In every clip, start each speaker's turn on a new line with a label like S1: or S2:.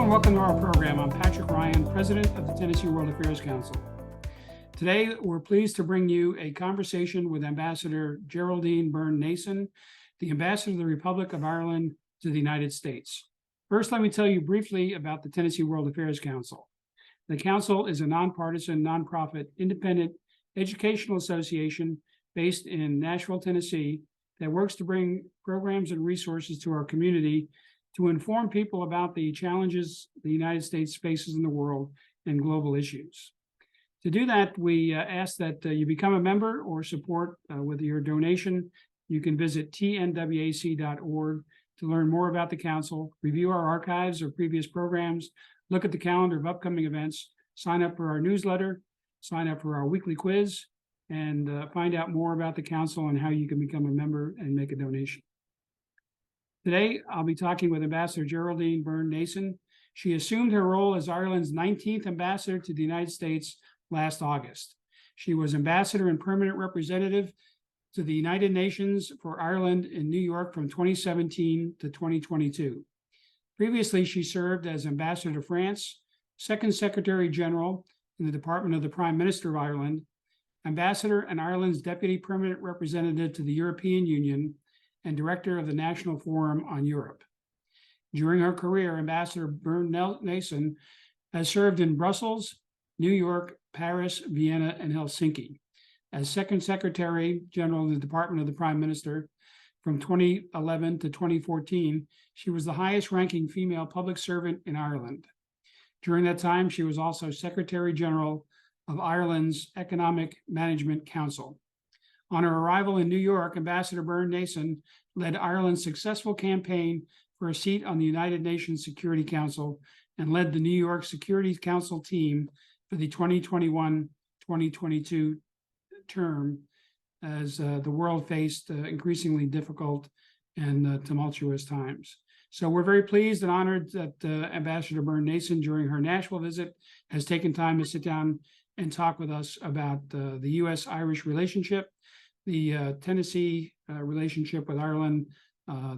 S1: and welcome to our program. I'm Patrick Ryan, President of the Tennessee World Affairs Council. Today, we're pleased to bring you a conversation with Ambassador Geraldine Byrne Nason, the Ambassador of the Republic of Ireland to the United States. First, let me tell you briefly about the Tennessee World Affairs Council. The Council is a nonpartisan, nonprofit, independent educational association based in Nashville, Tennessee, that works to bring programs and resources to our community to inform people about the challenges the United States faces in the world and global issues. To do that, we ask that you become a member or support with your donation. You can visit TNWAC.org to learn more about the Council, review our archives of previous programs, look at the calendar of upcoming events, sign up for our newsletter, sign up for our weekly quiz, and find out more about the Council and how you can become a member and make a donation. Today, I'll be talking with Ambassador Geraldine Byrne Nason. She assumed her role as Ireland's 19th ambassador to the United States last August. She was ambassador and permanent representative to the United Nations for Ireland in New York from 2017 to 2022. Previously, she served as ambassador to France, second secretary general in the Department of the Prime Minister of Ireland, ambassador and Ireland's deputy permanent representative to the European Union, and director of the National Forum on Europe. During her career, Ambassador Byrne Nason has served in Brussels, New York, Paris, Vienna, and Helsinki. As Second Secretary General in the Department of the Prime Minister from 2011 to 2014, she was the highest-ranking female public servant in Ireland. During that time, she was also Secretary General of Ireland's Economic Management Council. On her arrival in New York, Ambassador Byrne Nason led Ireland's successful campaign for a seat on the United Nations Security Council and led the New York Security Council team for the 2021-2022 term as the world faced increasingly difficult and tumultuous times. So we're very pleased and honored that Ambassador Byrne Nason, during her Nashville visit, has taken time to sit down and talk with us about the U.S.-Irish relationship, the Tennessee relationship with Ireland,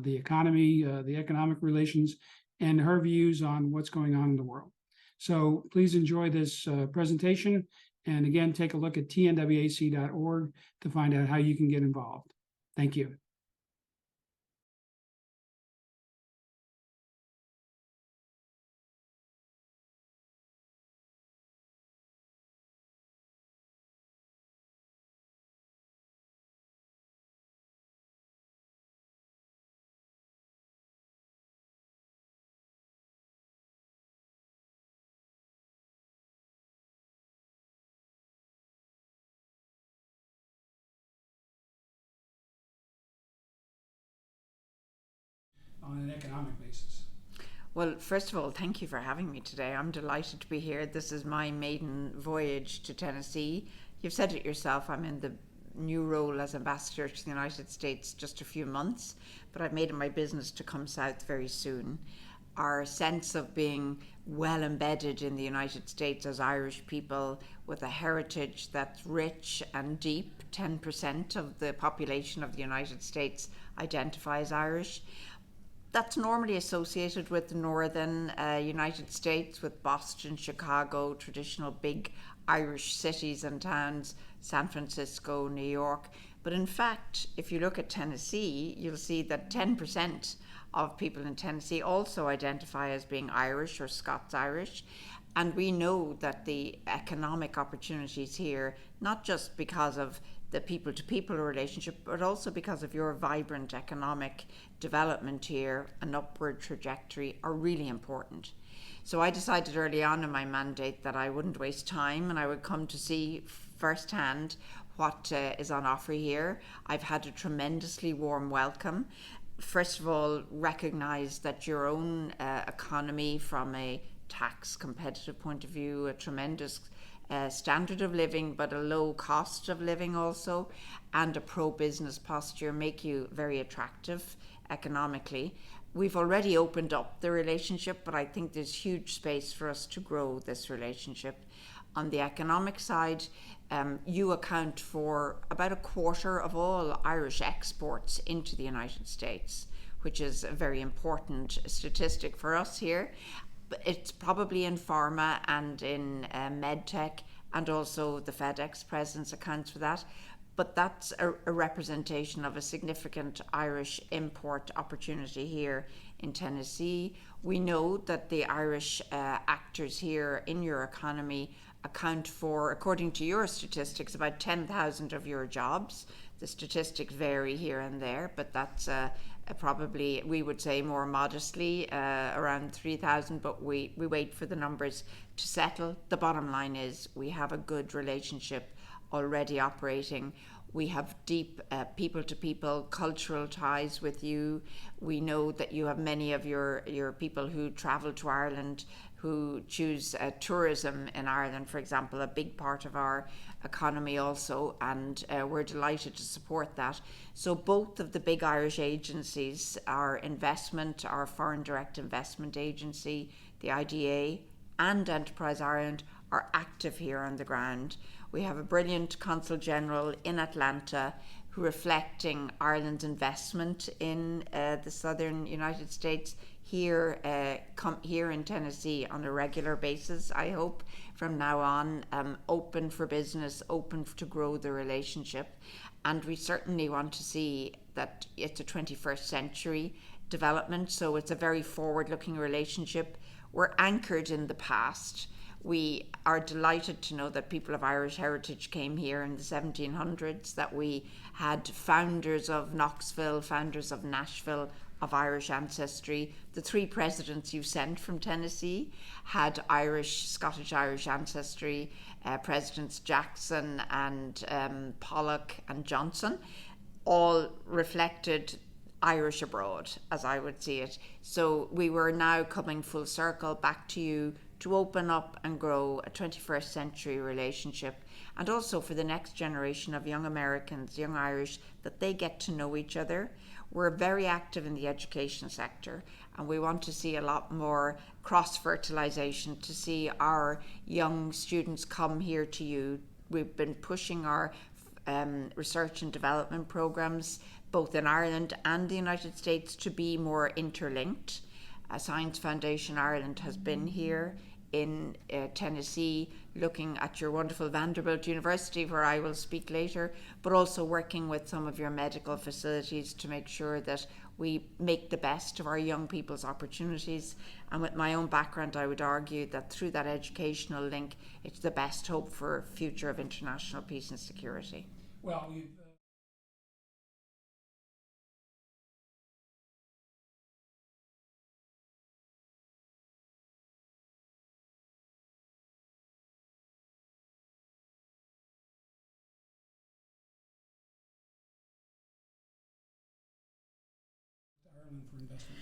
S1: the economy, the economic relations, and her views on what's going on in the world. So please enjoy this presentation. And again, take a look at tnwac.org to find out how you can get involved. Thank you. On an economic basis.
S2: Well, first of all, thank you for having me today. I'm delighted to be here. This is my maiden voyage to Tennessee. You've said it yourself, I'm in the new role as ambassador to the United States just a few months, but I've made it my business to come south very soon. Our sense of being well embedded in the United States as Irish people with a heritage that's rich and deep, 10% of the population of the United States identifies Irish. That's normally associated with the northern United States, with Boston, Chicago, traditional big Irish cities and towns, San Francisco, New York. But in fact, if you look at Tennessee, you'll see that 10% of people in Tennessee also identify as being Irish or Scots-Irish. And we know that the economic opportunities here, not just because of the people-to-people relationship, but also because of your vibrant economic development here, an upward trajectory, are really important. So I decided early on in my mandate that I wouldn't waste time and I would come to see firsthand what is on offer here. I've had a tremendously warm welcome. First of all, recognize that your own economy, from a tax competitive point of view, a tremendous standard of living, but a low cost of living also, and a pro-business posture make you very attractive economically. We've already opened up the relationship, but I think there's huge space for us to grow this relationship. On the economic side, you account for about a quarter of all Irish exports into the United States, which is a very important statistic for us here. But it's probably in pharma and in med tech, and also the FedEx presence accounts for that. But that's a representation of a significant Irish import opportunity here in Tennessee. We know that the Irish actors here in your economy account for, according to your statistics, about 10,000 of your jobs. The statistics vary here and there, but that's probably, we would say more modestly, around 3,000, but we wait for the numbers to settle. The bottom line is we have a good relationship already operating. We have deep people-to-people cultural ties with you. We know that you have many of your people who travel to Ireland, who choose tourism in Ireland, for example, a big part of our economy also, and we're delighted to support that. So both of the big Irish agencies, our Foreign Direct Investment Agency, the IDA, and Enterprise Ireland, are active here on the ground. We have a brilliant Consul General in Atlanta who reflecting Ireland's investment in the southern United States here in Tennessee on a regular basis, I hope, from now on, open for business, open to grow the relationship. And we certainly want to see that it's a 21st century development, so it's a very forward-looking relationship. We're anchored in the past. We are delighted to know that people of Irish heritage came here in the 1700s, that we had founders of Knoxville, founders of Nashville, of Irish ancestry. The 3 presidents you sent from Tennessee had Scottish-Irish ancestry, Presidents Jackson and Pollock and Johnson, all reflected Irish abroad, as I would see it. So we were now coming full circle back to you to open up and grow a 21st century relationship, and also for the next generation of young Americans, young Irish, that they get to know each other. We're very active in the education sector, and we want to see a lot more cross-fertilization, to see our young students come here to you. We've been pushing our research and development programs both in Ireland and the United States to be more interlinked. Science Foundation Ireland has been here in Tennessee, looking at your wonderful Vanderbilt University, where I will speak later, but also working with some of your medical facilities to make sure that we make the best of our young people's opportunities. And with my own background, I would argue that through that educational link, it's the best hope for future of international peace and security.
S1: Well, Ireland for investment.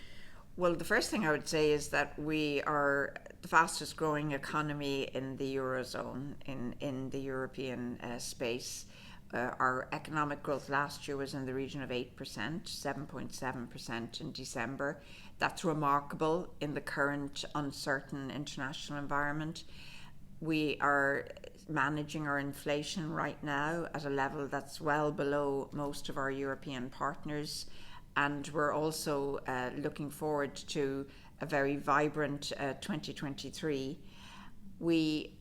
S2: Well, the first thing I would say is that we are the fastest growing economy in the Eurozone, in the European space. Our economic growth last year was in the region of 8%, 7.7% in December. That's remarkable in the current uncertain international environment. We are managing our inflation right now at a level that's well below most of our European partners. And we're also looking forward to a very vibrant 2023. We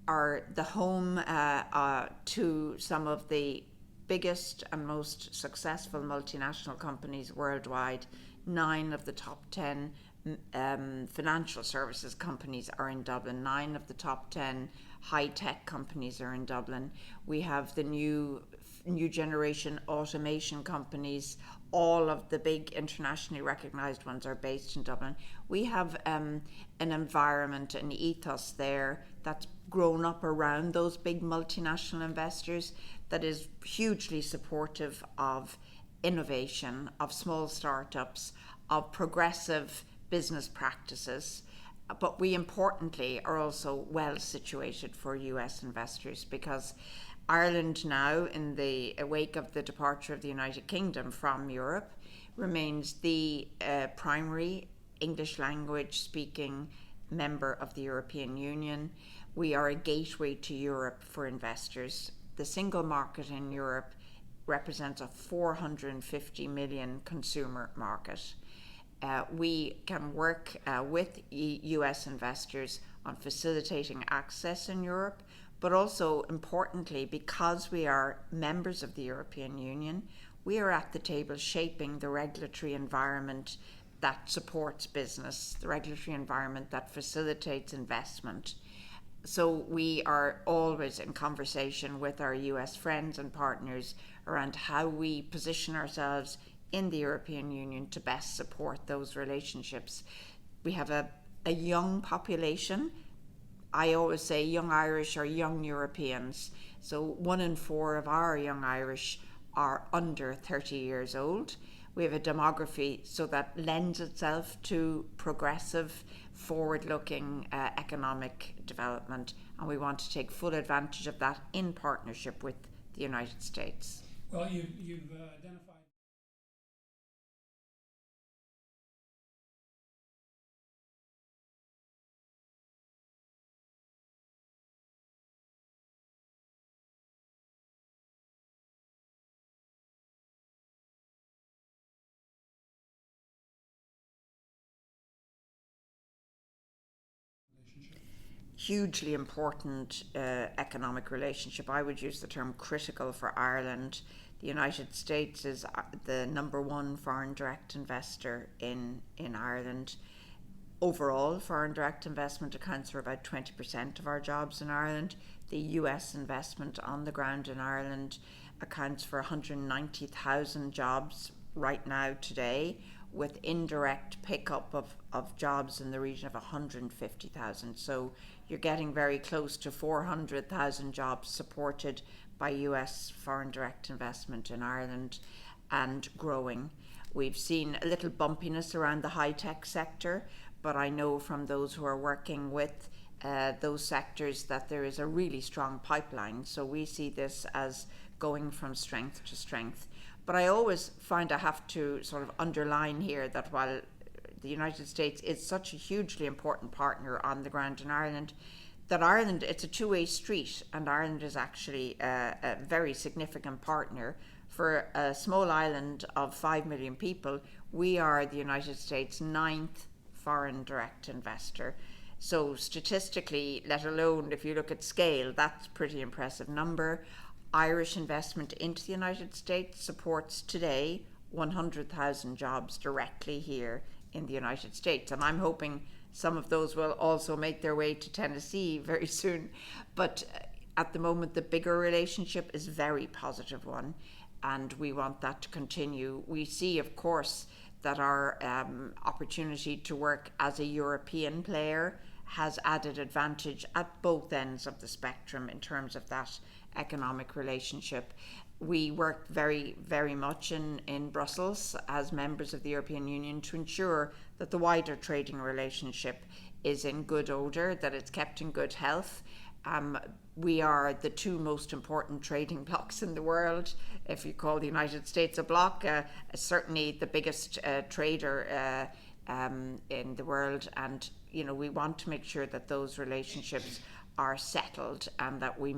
S2: are the home to some of the biggest and most successful multinational companies worldwide. 9 of the top 10 financial services companies are in Dublin. 9 of the top 10 high-tech companies are in Dublin. We have the new generation automation companies. All of the big internationally recognized ones are based in Dublin. We have an environment, an ethos there that's grown up around those big multinational investors that is hugely supportive of innovation, of small startups, of progressive business practices. But we importantly are also well situated for US investors, because Ireland now, in the wake of the departure of the United Kingdom from Europe, remains the primary English language speaking member of the European Union. We are a gateway to Europe for investors. The single market in Europe represents a 450 million consumer market. We can work with US investors on facilitating access in Europe, but also importantly, because we are members of the European Union, we are at the table shaping the regulatory environment that supports business, the regulatory environment that facilitates investment. So we are always in conversation with our US friends and partners around how we position ourselves in the European Union to best support those relationships. We have a young population. I always say young Irish are young Europeans. So 1 in 4 of our young Irish are under 30 years old. We have a demography so that lends itself to progressive, forward-looking economic development, and we want to take full advantage of that in partnership with the United States.
S1: Well, you've identified relationship.
S2: Hugely important economic relationship. I would use the term critical for Ireland. The United States is the number 1 foreign direct investor in Ireland. Overall, foreign direct investment accounts for about 20% of our jobs in Ireland. The US investment on the ground in Ireland accounts for 190,000 jobs right now today, with indirect pickup of jobs in the region of 150,000. So you're getting very close to 400,000 jobs supported by US foreign direct investment in Ireland, and growing. We've seen a little bumpiness around the high-tech sector, but I know from those who are working with those sectors that there is a really strong pipeline. So we see this as going from strength to strength. But I always find I have to sort of underline here that while the United States is such a hugely important partner on the ground in Ireland, that Ireland, it's a two-way street, and Ireland is actually a very significant partner. For a small island of 5 million people, we are the United States' 9th foreign direct investor. So statistically, let alone if you look at scale, that's a pretty impressive number. Irish investment into the United States supports today 100,000 jobs directly here in the United States. And I'm hoping some of those will also make their way to Tennessee very soon. But at the moment, the bigger relationship is a very positive one, and we want that to continue. We see, of course, that our opportunity to work as a European player has added advantage at both ends of the spectrum in terms of that economic relationship. We work very, very much in Brussels as members of the European Union to ensure that the wider trading relationship is in good order, that it's kept in good health. We are the 2 most important trading blocs in the world. If you call the United States a bloc, certainly the biggest trader in the world. And, you know, we want to make sure that those relationships are settled and that we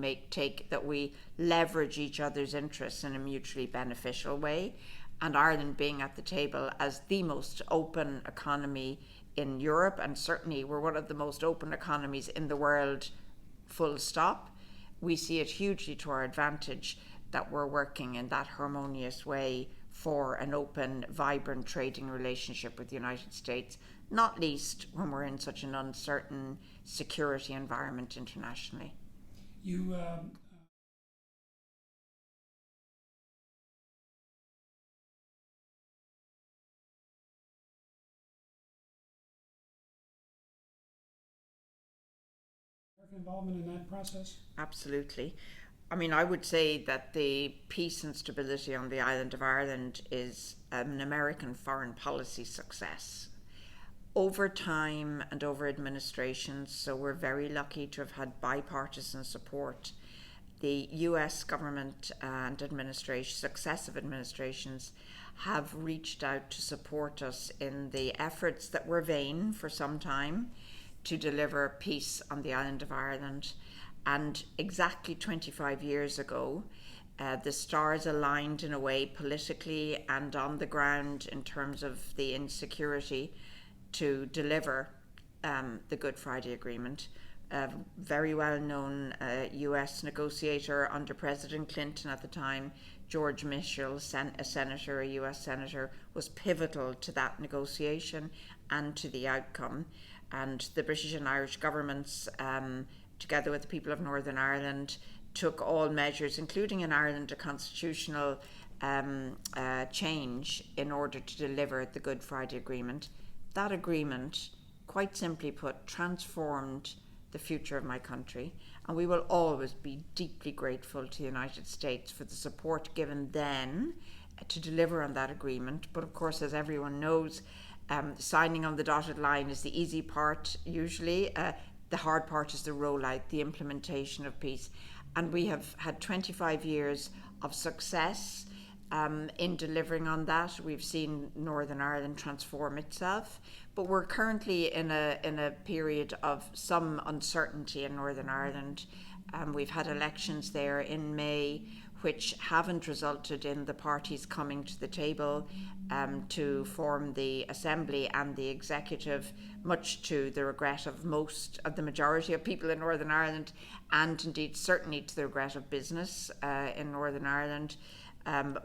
S2: we leverage each other's interests in a mutually beneficial way. And Ireland being at the table as the most open economy in Europe, and certainly we're one of the most open economies in the world, full stop. We see it hugely to our advantage that we're working in that harmonious way for an open, vibrant trading relationship with the United States, not least when we're in such an uncertain security environment internationally.
S1: You American involvement in that process?
S2: Absolutely. I mean, I would say that the peace and stability on the island of Ireland is an American foreign policy success. Over time and over administrations, so we're very lucky to have had bipartisan support. The US government and successive administrations have reached out to support us in the efforts that were vain for some time to deliver peace on the island of Ireland. And exactly 25 years ago, The stars aligned in a way politically and on the ground in terms of the insecurity to deliver the Good Friday Agreement. A very well-known US negotiator under President Clinton at the time, George Mitchell, a senator, a US senator, was pivotal to that negotiation and to the outcome. And the British and Irish governments, together with the people of Northern Ireland, took all measures, including in Ireland a constitutional change in order to deliver the Good Friday Agreement. That agreement, quite simply put, transformed the future of my country, and we will always be deeply grateful to the United States for the support given then to deliver on that agreement. But of course, as everyone knows, signing on the dotted line is the easy part usually. The hard part is the rollout, the implementation of peace. And we have had 25 years of success in delivering on that. We've seen Northern Ireland transform itself, but we're currently in a period of some uncertainty in Northern Ireland. We've had elections there in May, which haven't resulted in the parties coming to the table to form the Assembly and the Executive, much to the regret of most of the majority of people in Northern Ireland, and indeed certainly to the regret of business in Northern Ireland.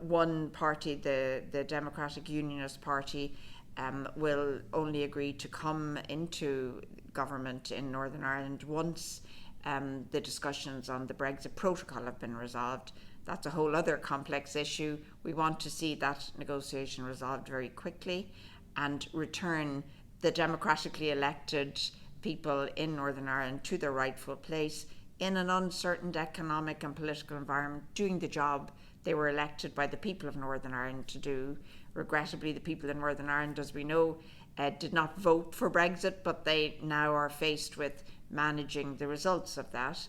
S2: One party, the Democratic Unionist Party, will only agree to come into government in Northern Ireland once the discussions on the Brexit protocol have been resolved. That's a whole other complex issue. We want to see that negotiation resolved very quickly and return the democratically elected people in Northern Ireland to their rightful place in an uncertain economic and political environment, doing the job they were elected by the people of Northern Ireland to do. Regrettably, the people in Northern Ireland, as we know, did not vote for Brexit, but they now are faced with managing the results of that.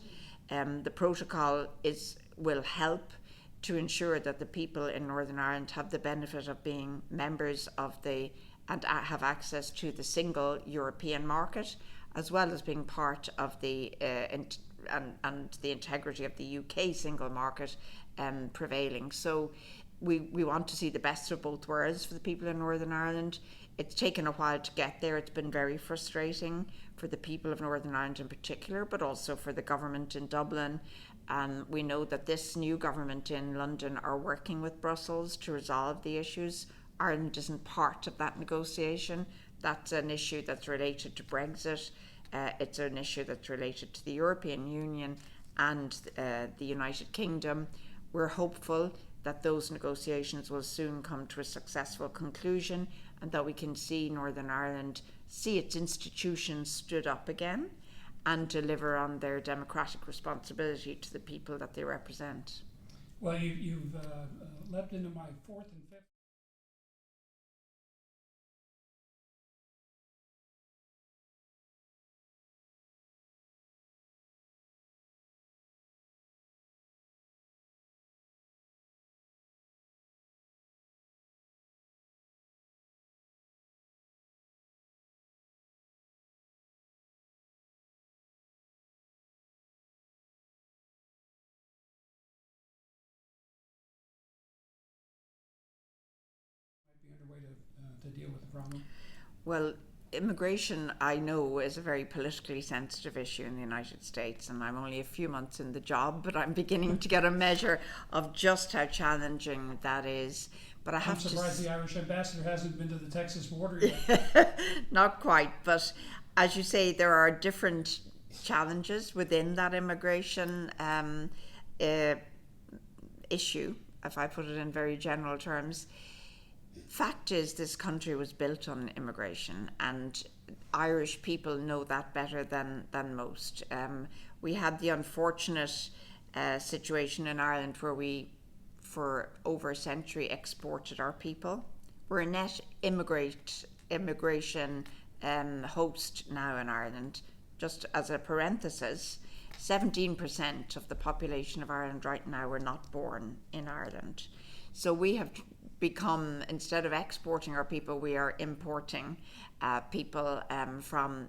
S2: The protocol will help to ensure that the people in Northern Ireland have the benefit of being members of and have access to the single European market, as well as being part of the and the integrity of the UK single market prevailing. So we want to see the best of both worlds for the people in Northern Ireland. It's taken a while to get there. It's been very frustrating for the people of Northern Ireland in particular, but also for the government in Dublin. We know that this new government in London are working with Brussels to resolve the issues. Ireland isn't part of that negotiation. That's an issue that's related to Brexit. It's an issue that's related to the European Union and the United Kingdom. We're hopeful that those negotiations will soon come to a successful conclusion and that we can see Northern Ireland see its institutions stood up again and deliver on their democratic responsibility to the people that they represent.
S1: Well, you've leapt into my fourth and fifth. Be underway to deal with the problem?
S2: Well, immigration, I know, is a very politically sensitive issue in the United States, and I'm only a few months in the job, but I'm beginning to get a measure of just how challenging that is. But
S1: I'm surprised the Irish ambassador hasn't been to the Texas border yet.
S2: Not quite, but as you say, there are different challenges within that immigration issue, if I put it in very general terms. Fact is, this country was built on immigration, and Irish people know that better than most. We had the unfortunate situation in Ireland where we, for over a century, exported our people. We're a net immigration host now in Ireland. Just as a parenthesis, 17% of the population of Ireland right now were not born in Ireland. So we have become, instead of exporting our people, we are importing people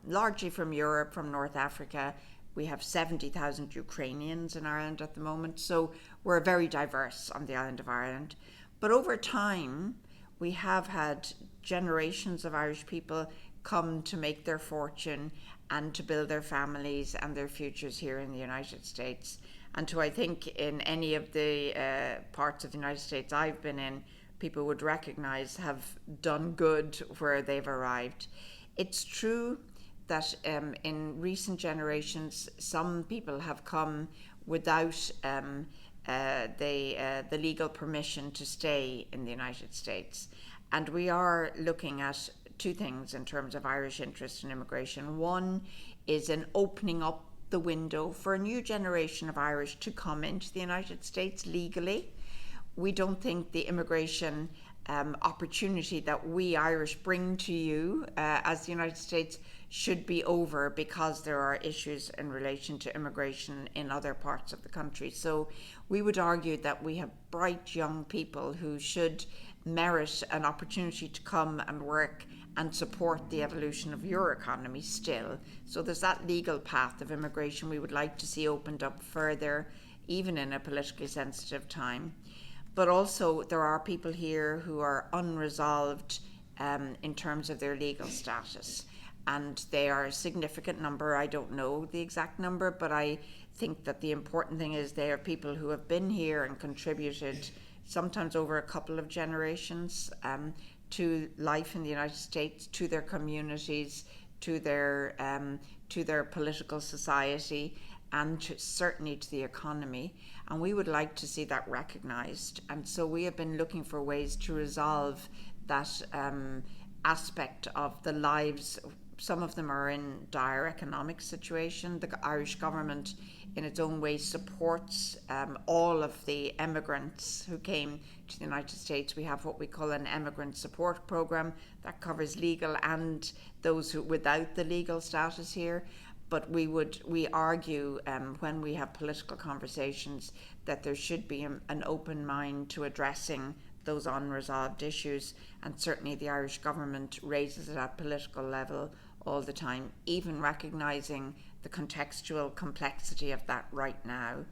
S2: largely from Europe, from North Africa, We have 70,000 Ukrainians in Ireland at the moment, so we're very diverse on the island of Ireland. But over time, we have had generations of Irish people come to make their fortune and to build their families and their futures here in the United States. And I think in any of the parts of the United States I've been in, people would recognise have done good where they've arrived. It's true that in recent generations, some people have come without the legal permission to stay in the United States. And we are looking at two things in terms of Irish interest in immigration. One is an opening up the window for a new generation of Irish to come into the United States legally. We don't think the immigration opportunity that we Irish bring to you as the United States should be over because there are issues in relation to immigration in other parts of the country. So we would argue that we have bright young people who should merit an opportunity to come and work and support the evolution of your economy still. So there's that legal path of immigration we would like to see opened up further, even in a politically sensitive time. But also there are people here who are unresolved in terms of their legal status. And they are a significant number. I don't know the exact number, but I think that the important thing is they are people who have been here and contributed sometimes over a couple of generations to life in the United States, to their communities, to their political society, and certainly to the economy. And we would like to see that recognised. And so we have been looking for ways to resolve that aspect of the lives. Some of them are in dire economic situation. The Irish government, in its own way, supports all of the immigrants who came to the United States. We have what we call an immigrant support program that covers legal and those who without the legal status here. But we argue when we have political conversations that there should be an open mind to addressing those unresolved issues, and certainly the Irish government raises it at political level all the time, even recognising the contextual complexity of that right now.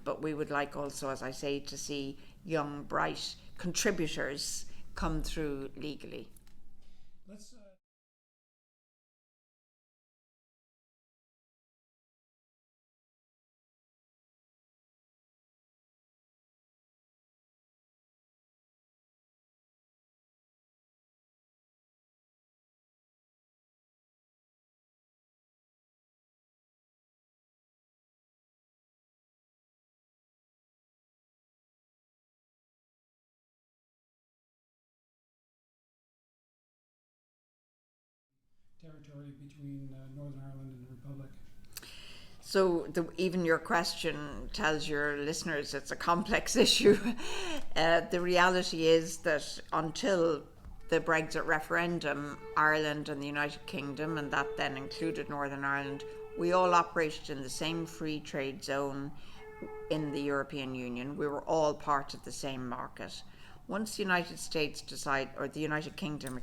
S2: But we would like also, as I say, to see young, bright contributors come through legally.
S1: Let's territory between Northern Ireland and the Republic.
S2: So even your question tells your listeners it's a complex issue. The reality is that until the Brexit referendum, Ireland and the United Kingdom, and that then included Northern Ireland, we all operated in the same free trade zone in the European Union. We were all part of the same market. Once the United Kingdom,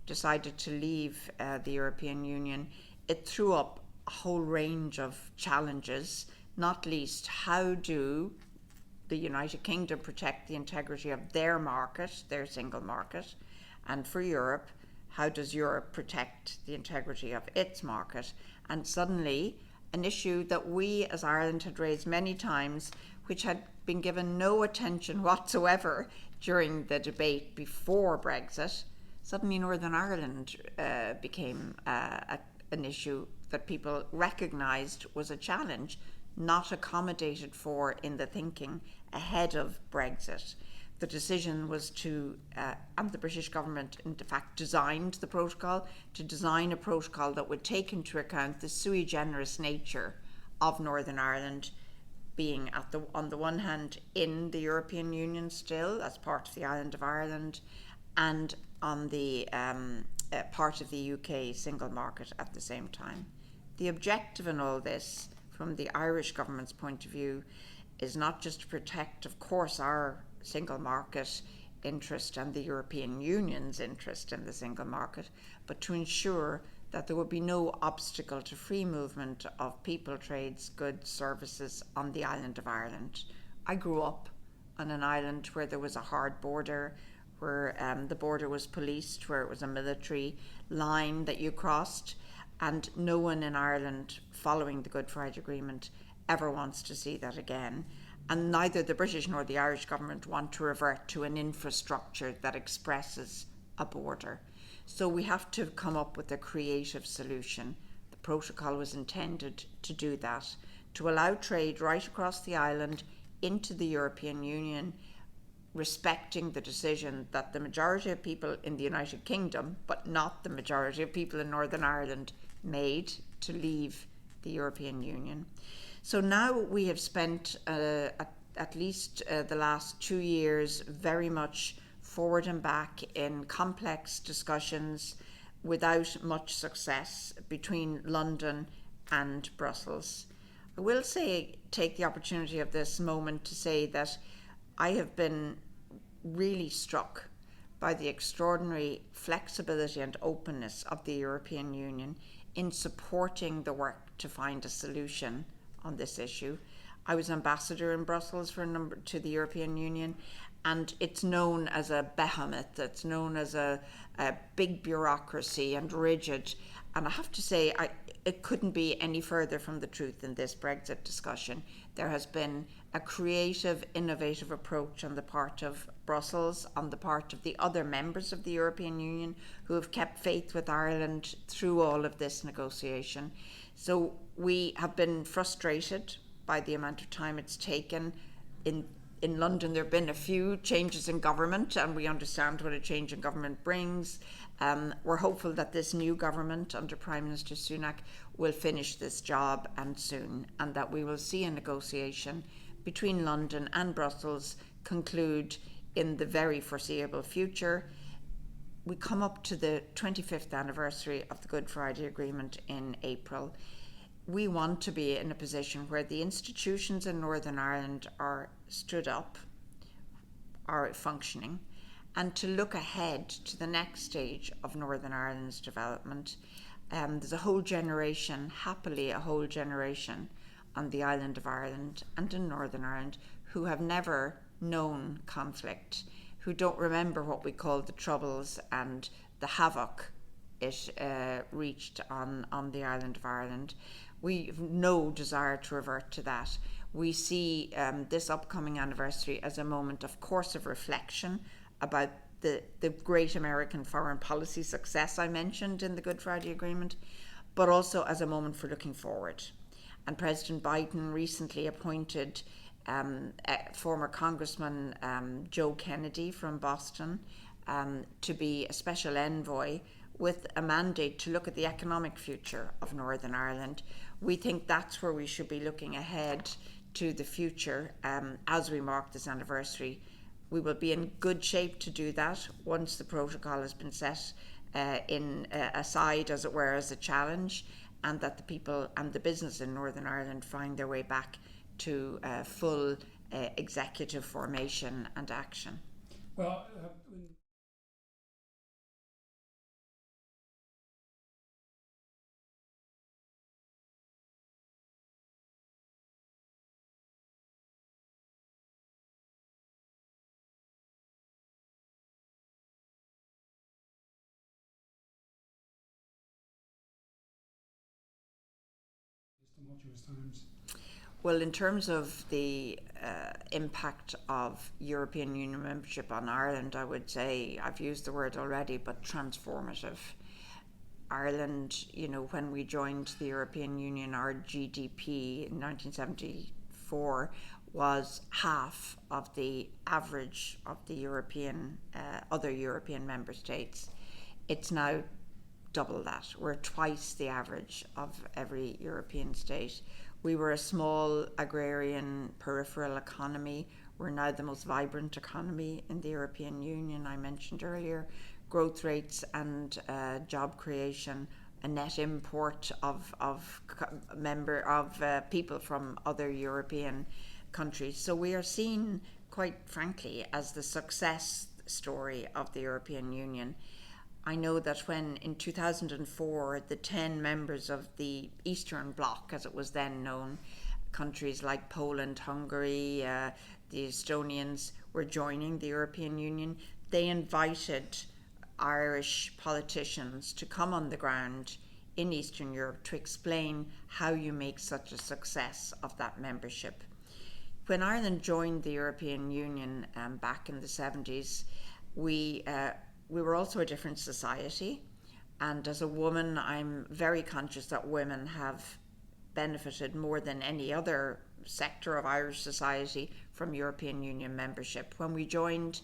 S2: decided to leave the European Union, it threw up a whole range of challenges, not least how do the United Kingdom protect the integrity of their market, their single market, and for Europe, how does Europe protect the integrity of its market? And suddenly, an issue that we as Ireland had raised many times, which had been given no attention whatsoever during the debate before Brexit, suddenly Northern Ireland became an issue that people recognised was a challenge, not accommodated for in the thinking ahead of Brexit. The decision was to, and the British government in fact designed the protocol, to design a protocol that would take into account the sui generis nature of Northern Ireland being on the one hand in the European Union still as part of the island of Ireland, and on the part of the UK single market at the same time. The objective in all this, from the Irish government's point of view, is not just to protect, of course, our single market interest and the European Union's interest in the single market, but to ensure that there would be no obstacle to free movement of people, trades, goods, services on the island of Ireland. I grew up on an island where there was a hard border, where the border was policed, where it was a military line that you crossed, and no one in Ireland following the Good Friday Agreement ever wants to see that again. And neither the British nor the Irish government want to revert to an infrastructure that expresses a border. So we have to come up with a creative solution. The protocol was intended to do that, to allow trade right across the island into the European Union, respecting the decision that the majority of people in the United Kingdom, but not the majority of people in Northern Ireland, made to leave the European Union. So now we have spent at least the last 2 years very much forward and back in complex discussions without much success between London and Brussels. I will take the opportunity of this moment to say that I have been really struck by the extraordinary flexibility and openness of the European Union in supporting the work to find a solution on this issue. I was ambassador in Brussels to the European Union, and it's known as a behemoth. It's known as a big bureaucracy and rigid. And I have to say, it couldn't be any further from the truth in this Brexit discussion. There has been a creative, innovative approach on the part of Brussels, on the part of the other members of the European Union who have kept faith with Ireland through all of this negotiation. So we have been frustrated by the amount of time it's taken. In London, there have been a few changes in government, and we understand what a change in government brings. We're hopeful that this new government under Prime Minister Sunak will finish this job and soon, and that we will see a negotiation between London and Brussels conclude in the very foreseeable future. We come up to the 25th anniversary of the Good Friday Agreement in April. We want to be in a position where the institutions in Northern Ireland are stood up, are functioning, and to look ahead to the next stage of Northern Ireland's development. There's a whole generation, happily a whole generation, on the island of Ireland and in Northern Ireland who have never known conflict, who don't remember what we call the Troubles and the havoc it reached on the island of Ireland. We have no desire to revert to that. We see this upcoming anniversary as a moment, of course, of reflection about the great American foreign policy success I mentioned in the Good Friday Agreement, but also as a moment for looking forward. And President Biden recently appointed former Congressman Joe Kennedy from Boston to be a special envoy with a mandate to look at the economic future of Northern Ireland. We think that's where we should be looking ahead to the future as we mark this anniversary. We will be in good shape to do that once the protocol has been set aside, as it were, as a challenge, and that the people and the business in Northern Ireland find their way back to full executive formation and action.
S1: Well, tumultuous times.
S2: Well, in terms of the impact of European Union membership on Ireland, I would say, I've used the word already, but transformative. Ireland, when we joined the European Union, our GDP in 1974 was half of the average of the other European member states. It's now double that. We're twice the average of every European state. We were a small agrarian peripheral economy. We're now the most vibrant economy in the European Union. I mentioned earlier growth rates and job creation, a net import of people from other European countries. So we are seen, quite frankly, as the success story of the European Union. I know that when in 2004, the 10 members of the Eastern Bloc, as it was then known, countries like Poland, Hungary, the Estonians were joining the European Union, they invited Irish politicians to come on the ground in Eastern Europe to explain how you make such a success of that membership. When Ireland joined the European Union back in the 70s, we were also a different society. And as a woman, I'm very conscious that women have benefited more than any other sector of Irish society from European Union membership. When we joined,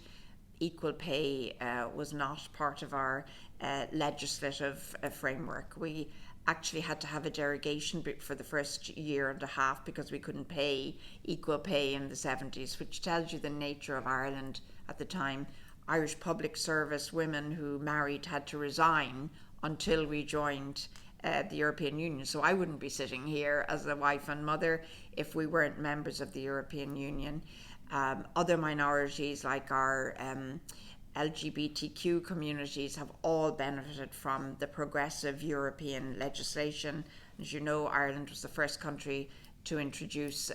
S2: equal pay was not part of our legislative framework. We actually had to have a derogation for the first year and a half because we couldn't pay equal pay in the 70s, which tells you the nature of Ireland at the time. Irish public service women who married had to resign until we joined the European Union. So I wouldn't be sitting here as a wife and mother if we weren't members of the European Union. Other minorities like our LGBTQ communities have all benefited from the progressive European legislation. As you know, Ireland was the first country to introduce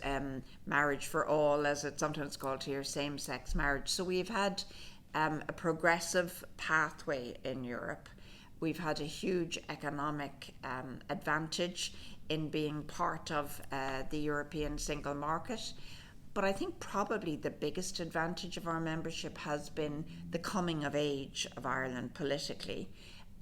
S2: marriage for all, as it's sometimes called here, same-sex marriage. So we've had a progressive pathway in Europe. We've had a huge economic advantage in being part of the European single market. But I think probably the biggest advantage of our membership has been the coming of age of Ireland politically.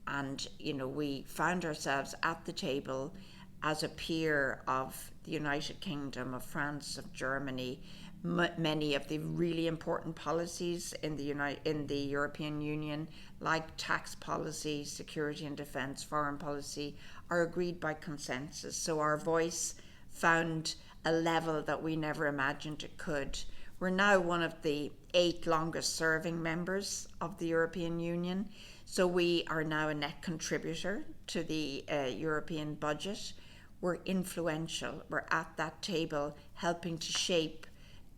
S2: And, you know, we found ourselves at the table as a peer of the United Kingdom, of France, of Germany. Many of the really important policies in the European Union, like tax policy, security and defence, foreign policy, are agreed by consensus. So our voice found a level that we never imagined it could. We're now one of the 8 longest serving members of the European Union. So we are now a net contributor to the European budget. We're influential. We're at that table helping to shape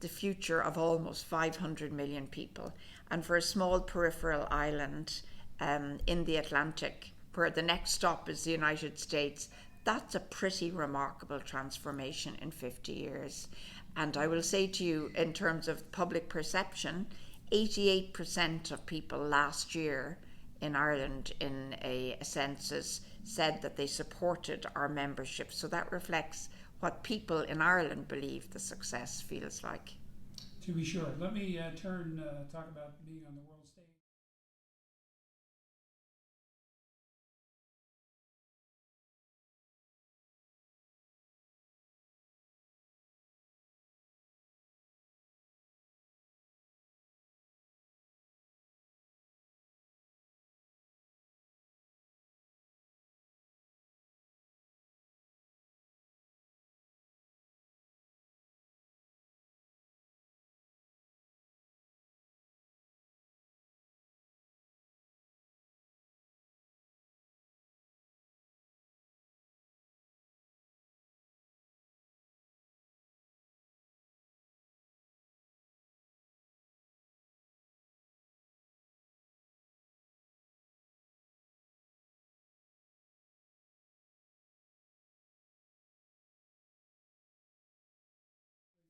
S2: the future of almost 500 million people. And for a small peripheral island in the Atlantic, where the next stop is the United States, that's a pretty remarkable transformation in 50 years. And I will say to you, in terms of public perception, 88% of people last year in Ireland in a census said that they supported our membership. So that reflects what people in Ireland believe the success feels like.
S1: To be sure. Let me talk about being on the world stage.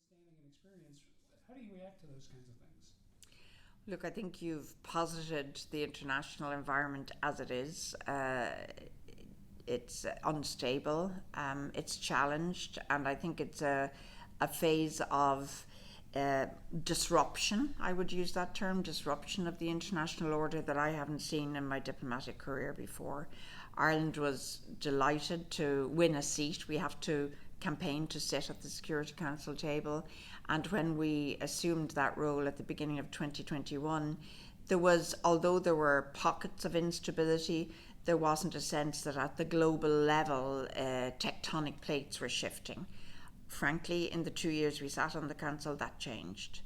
S1: Standing and experience. How do you react to those kinds of things?
S2: Look, I think you've posited the international environment as it is. It's unstable, it's challenged, and I think it's a phase of disruption. I would use that term, disruption of the international order, that I haven't seen in my diplomatic career before. Ireland was delighted to win a seat. We have to campaign to sit at the Security Council table, and when we assumed that role at the beginning of 2021, although there were pockets of instability, there wasn't a sense that at the global level tectonic plates were shifting. Frankly, in the 2 years we sat on the council, that changed.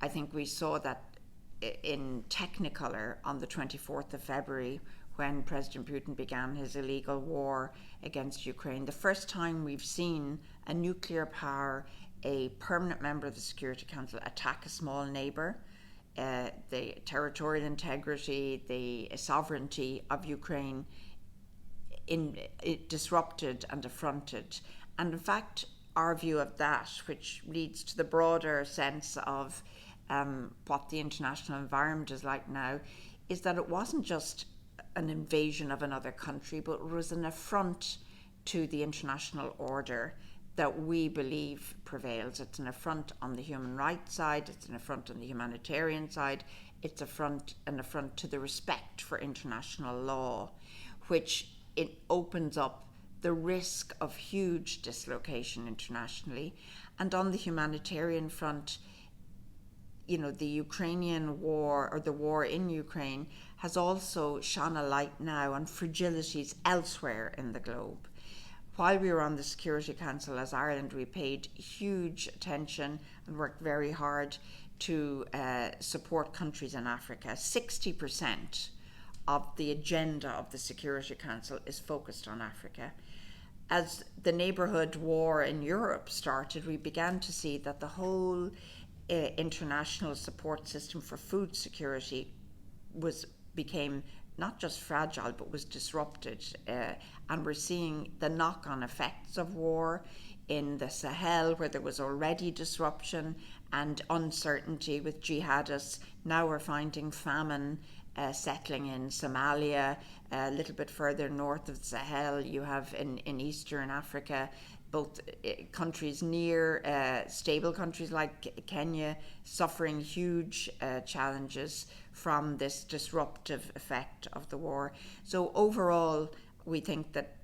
S2: I think we saw that in Technicolor on the 24th of February, when President Putin began his illegal war against Ukraine. The first time we've seen a nuclear power, a permanent member of the Security Council, attack a small neighbour the territorial integrity, the sovereignty of Ukraine disrupted and affronted. And in fact, our view of that, which leads to the broader sense of what the international environment is like now, is that it wasn't just an invasion of another country, but it was an affront to the international order that we believe prevails. It's an affront on the human rights side, it's an affront on the humanitarian side, it's an affront to the respect for international law, which it opens up the risk of huge dislocation internationally. And on the humanitarian front, the Ukrainian war, or the war in Ukraine, has also shone a light now on fragilities elsewhere in the globe. While we were on the Security Council as Ireland, we paid huge attention and worked very hard to support countries in Africa. 60% of the agenda of the Security Council is focused on Africa. As the neighbourhood war in Europe started, we began to see that the whole international support system for food security became not just fragile, but was disrupted. And we're seeing the knock-on effects of war in the Sahel, where there was already disruption and uncertainty with jihadists. Now we're finding famine settling in Somalia, a little bit further north of the Sahel. You have in Eastern Africa, both countries near stable countries like Kenya suffering huge challenges from this disruptive effect of the war. So overall, we think that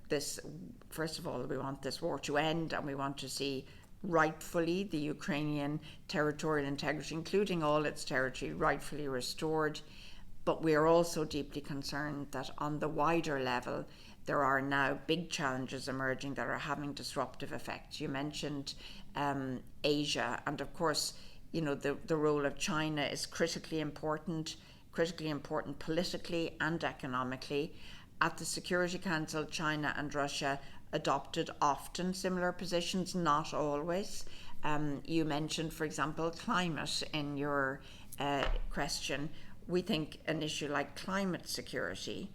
S2: first of all, we want this war to end, and we want to see rightfully the Ukrainian territorial integrity, including all its territory, rightfully restored. But we are also deeply concerned that on the wider level, there are now big challenges emerging that are having disruptive effects. You mentioned Asia, and of course, the role of China is critically important politically and economically. At the Security Council, China and Russia adopted often similar positions, not always. You mentioned, for example, climate in your question. We think an issue like climate security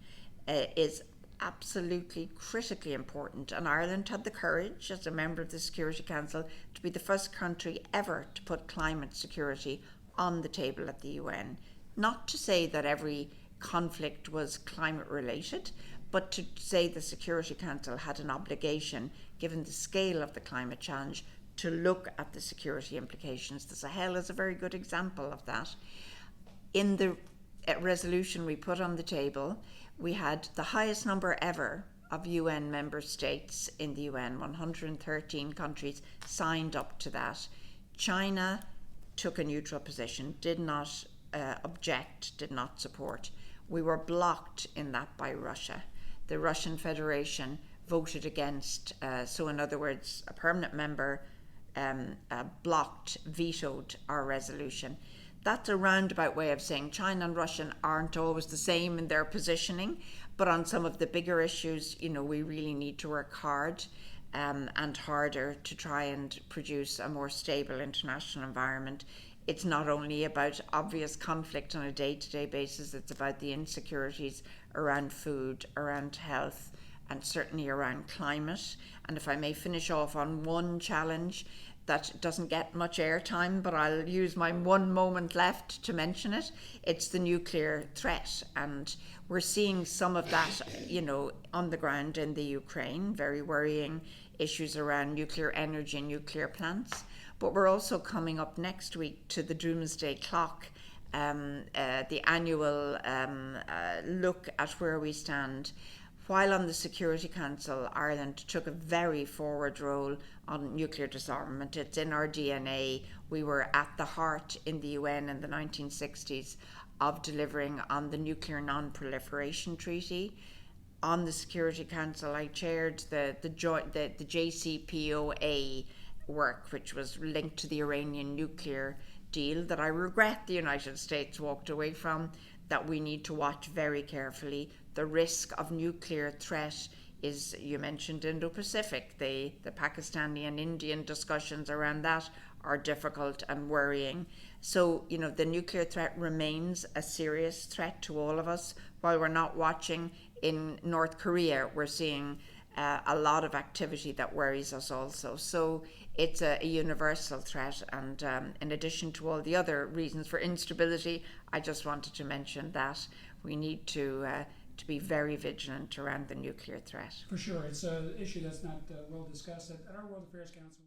S2: is absolutely critically important, and Ireland had the courage as a member of the Security Council to be the first country ever to put climate security on the table at the UN. Not to say that every conflict was climate related, but to say the Security Council had an obligation, given the scale of the climate challenge, to look at the security implications. The Sahel is a very good example of that. In the resolution we put on the table, we had the highest number ever of UN member states in the UN. 113 countries signed up to that. China took a neutral position, did not object, did not support. We were blocked in that by Russia. The Russian Federation voted against, so in other words, a permanent member vetoed our resolution. That's a roundabout way of saying China and Russia aren't always the same in their positioning, but on some of the bigger issues, we really need to work hard and harder to try and produce a more stable international environment. It's not only about obvious conflict on a day-to-day basis, it's about the insecurities around food, around health, and certainly around climate. And if I may finish off on one challenge that doesn't get much airtime, but I'll use my one moment left to mention it. It's the nuclear threat. And we're seeing some of that, on the ground in the Ukraine, very worrying issues around nuclear energy and nuclear plants. But we're also coming up next week to the Doomsday Clock, the annual look at where we stand. While on the Security Council, Ireland took a very forward role on nuclear disarmament. It's in our DNA. We were at the heart in the UN in the 1960s of delivering on the Nuclear Non-Proliferation Treaty. On the Security Council, I chaired the JCPOA work, which was linked to the Iranian nuclear deal that I regret the United States walked away from, that we need to watch very carefully. The risk of nuclear threat is, you mentioned Indo-Pacific, the Pakistani and Indian discussions around that are difficult and worrying. So, the nuclear threat remains a serious threat to all of us. While we're not watching in North Korea, we're seeing a lot of activity that worries us also. So it's a universal threat. And in addition to all the other reasons for instability, I just wanted to mention that we need to be very vigilant around the nuclear threat.
S1: For sure. It's an issue that's not well discussed at our World Affairs Council.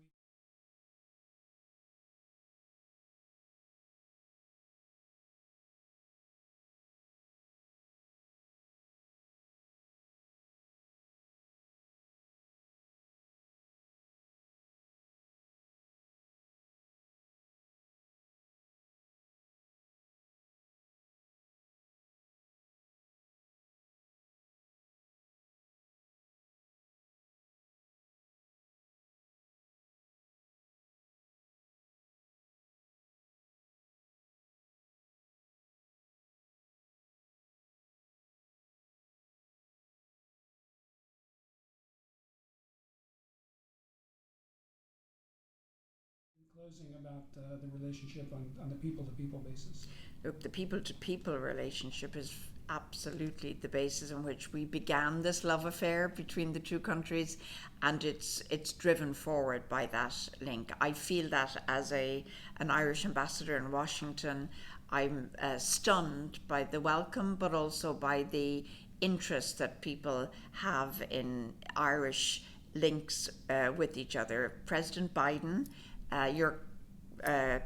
S1: Closing about the relationship on the people-to-people basis.
S2: Look, the people-to-people relationship is absolutely the basis on which we began this love affair between the two countries, and it's driven forward by that link. I feel that as an Irish ambassador in Washington, I'm stunned by the welcome, but also by the interest that people have in Irish links with each other. President Biden, your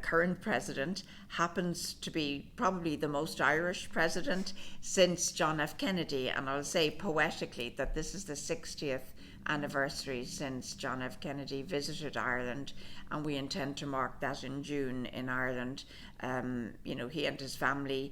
S2: current president, happens to be probably the most Irish president since John F. Kennedy, and I'll say poetically that this is the 60th anniversary since John F. Kennedy visited Ireland, and we intend to mark that in June in Ireland. He and his family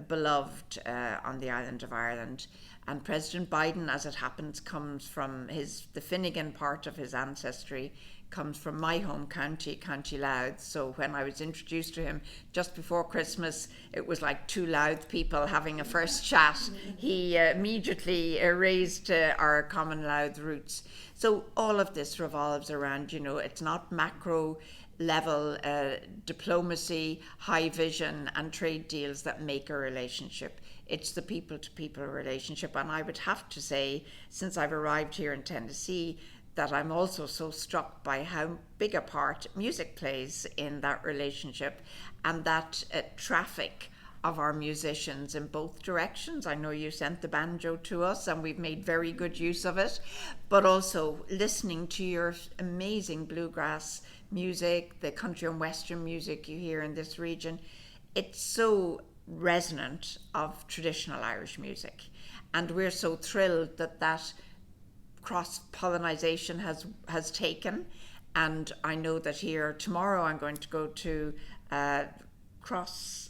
S2: beloved on the island of Ireland. And President Biden, as it happens, comes from the Finnegan part of his ancestry, comes from my home county, County Louth. So when I was introduced to him just before Christmas, it was like two Louth people having a first chat. He immediately raised our common Louth roots. So all of this revolves around, it's not macro level diplomacy, high vision and trade deals that make a relationship. It's the people-to-people relationship. And I would have to say, since I've arrived here in Tennessee, that I'm also so struck by how big a part music plays in that relationship, and that traffic of our musicians in both directions. I know you sent the banjo to us and we've made very good use of it, but also listening to your amazing bluegrass music, the country and western music you hear in this region. It's so resonant of traditional Irish music, and we're so thrilled that cross-pollinization has taken. And I know that here tomorrow I'm going to go to Compass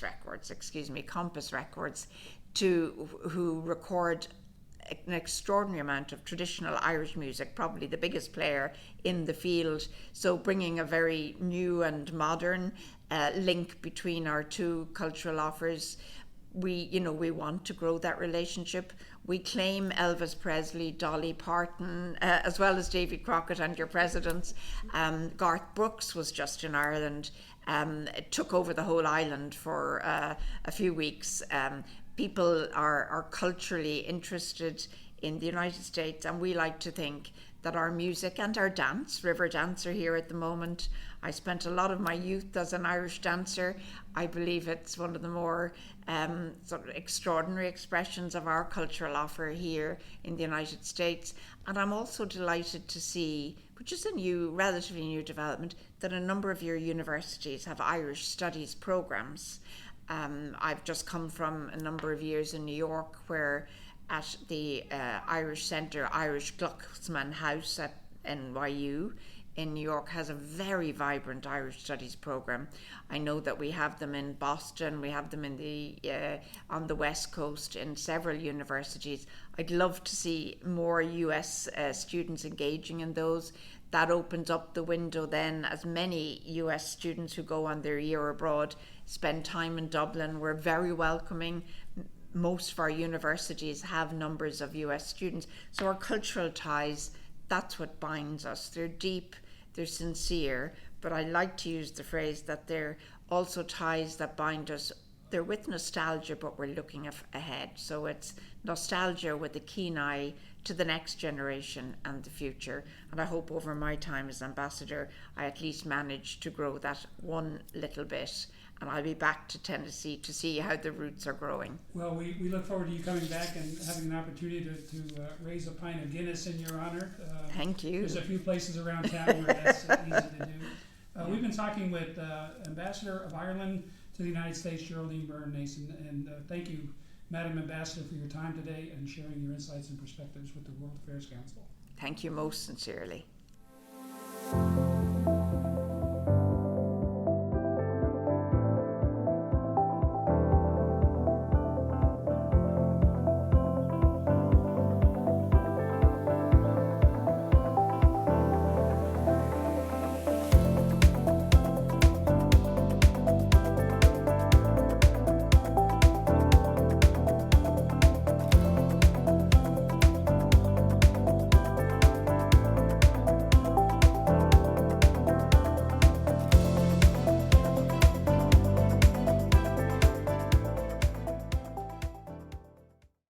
S2: Records, who record an extraordinary amount of traditional Irish music, probably the biggest player in the field. So bringing a very new and modern link between our two cultural offers. We want to grow that relationship. We claim Elvis Presley, Dolly Parton, as well as Davy Crockett and your presidents. Garth Brooks was just in Ireland. It took over the whole island for a few weeks. People are culturally interested in the United States, and we like to think that our music and our dance, River Dancer here at the moment, I spent a lot of my youth as an Irish dancer. I believe it's one of the more sort of extraordinary expressions of our cultural offer here in the United States. And I'm also delighted to see, which is a relatively new development, that a number of your universities have Irish studies programs. I've just come from a number of years in New York, where at the Irish Centre, Irish Glucksman House at NYU in New York has a very vibrant Irish studies program. I know that we have them in Boston, we have them in on the West Coast in several universities. I'd love to see more US students engaging in those. That opens up the window then, as many US students who go on their year abroad spend time in Dublin. We're very welcoming. Most of our universities have numbers of US students. So our cultural ties, that's what binds us. They're deep, they're sincere, but I like to use the phrase that they're also ties that bind us. They're with nostalgia, but we're looking ahead. So it's nostalgia with a keen eye to the next generation and the future. And I hope over my time as ambassador, I at least managed to grow that one little bit. And I'll be back to Tennessee to see how the roots are growing.
S1: Well, we look forward to you coming back and having an opportunity to raise a pint of Guinness in your honor.
S2: Thank you.
S1: There's a few places around town where that's easy to do. We've been talking with Ambassador of Ireland to the United States, Geraldine Byrne Nason, and thank you, Madam Ambassador, for your time today and sharing your insights and perspectives with the World Affairs Council.
S2: Thank you most sincerely.